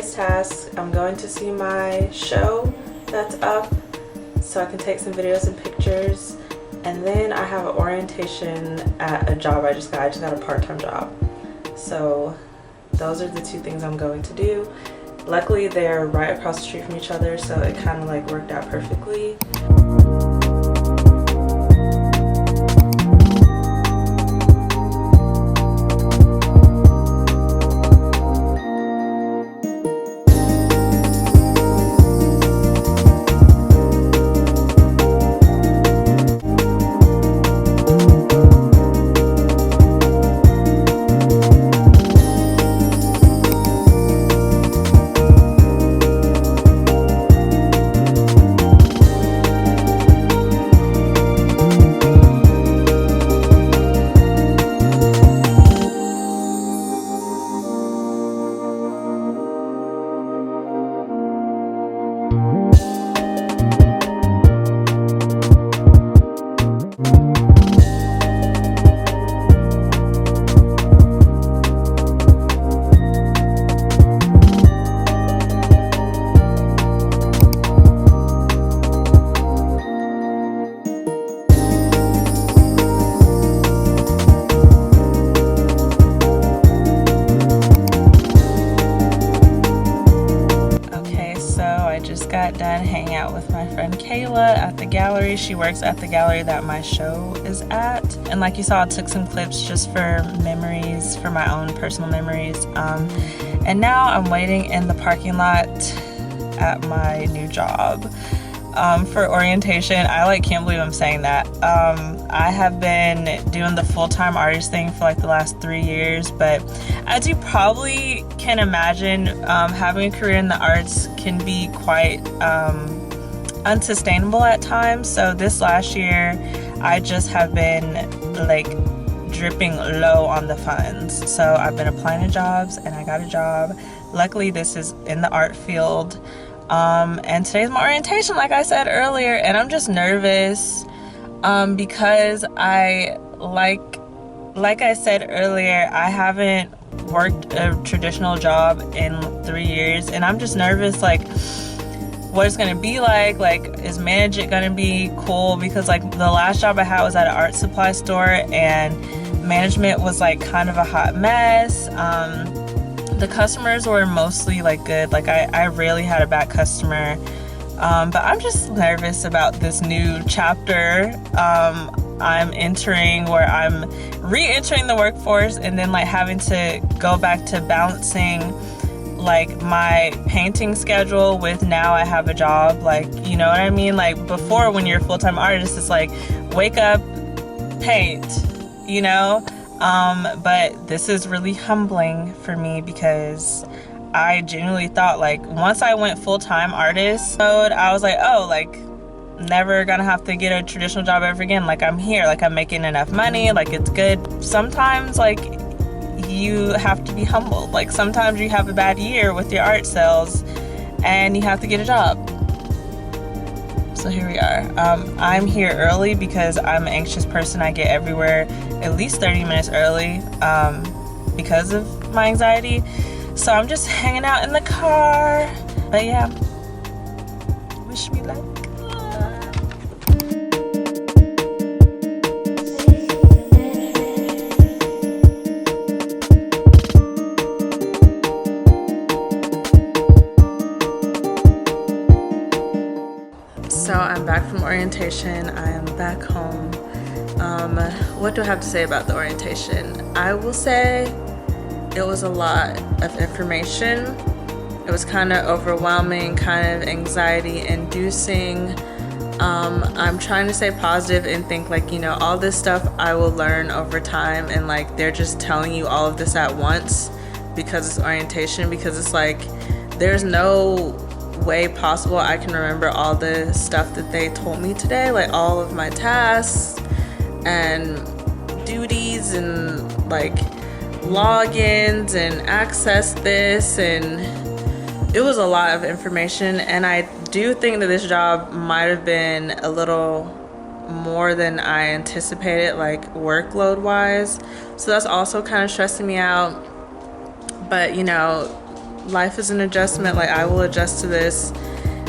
today's task, I'm going to see my show that's up so I can take some videos and pictures. And then I have an orientation at a job I just got a part-time job. So those are the two things I'm going to do. Luckily they're right across the street from each other, so it kind of like worked out perfectly. Got done hanging out with my friend Kayla at the gallery. She works at the gallery that my show is at, and like you saw, I took some clips just for memories, for my own personal memories. And now I'm waiting in the parking lot at my new job for orientation. I can't believe I'm saying that. I have been doing the full-time artist thing for like the last 3 years, but as you probably can imagine, having a career in the arts can be quite unsustainable at times. So this last year I just have been like dripping low on the funds. So I've been applying to jobs and I got a job. Luckily this is in the art field. And today's my orientation, like I said earlier, and I'm just nervous because like I said earlier, I haven't worked a traditional job in 3 years, and I'm just nervous what it's gonna be like is management gonna be cool, because the last job I had was at an art supply store and management was kind of a hot mess. The customers were mostly good. I rarely had a bad customer, but I'm just nervous about this new chapter I'm entering, where I'm re-entering the workforce and then having to go back to balancing my painting schedule with now I have a job. You know what I mean? Before, when you're a full-time artist, it's wake up, paint, you know? But this is really humbling for me, because I genuinely thought once I went full-time artist mode, I was never gonna have to get a traditional job ever again. I'm here, I'm making enough money, it's good. Sometimes you have to be humbled. Sometimes you have a bad year with your art sales and you have to get a job. So here we are. I'm here early because I'm an anxious person. I get everywhere at least 30 minutes early because of my anxiety. So I'm just hanging out in the car. But yeah, wish me luck. So I'm back from orientation. I am back home. What do I have to say about the orientation? I will say it was a lot of information. It was kind of overwhelming, kind of anxiety inducing. I'm trying to stay positive and think all this stuff I will learn over time, and they're just telling you all of this at once because it's orientation, because it's there's no way possible I can remember all the stuff that they told me today, all of my tasks and duties and logins and access this, and it was a lot of information. And I do think that this job might have been a little more than I anticipated, workload wise, so that's also kind of stressing me out. But life is an adjustment. Like, I will adjust to this,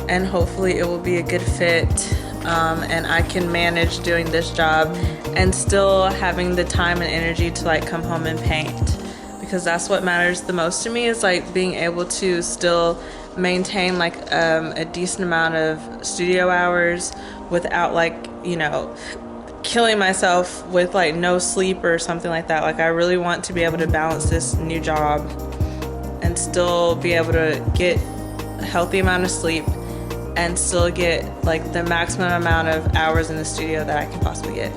and hopefully it will be a good fit, and I can manage doing this job and still having the time and energy to like come home and paint, because that's what matters the most to me, is like being able to still maintain like a decent amount of studio hours without like, you know, killing myself with like no sleep or something like that. Like, I really want to be able to balance this new job and still be able to get a healthy amount of sleep and still get like the maximum amount of hours in the studio that I can possibly get.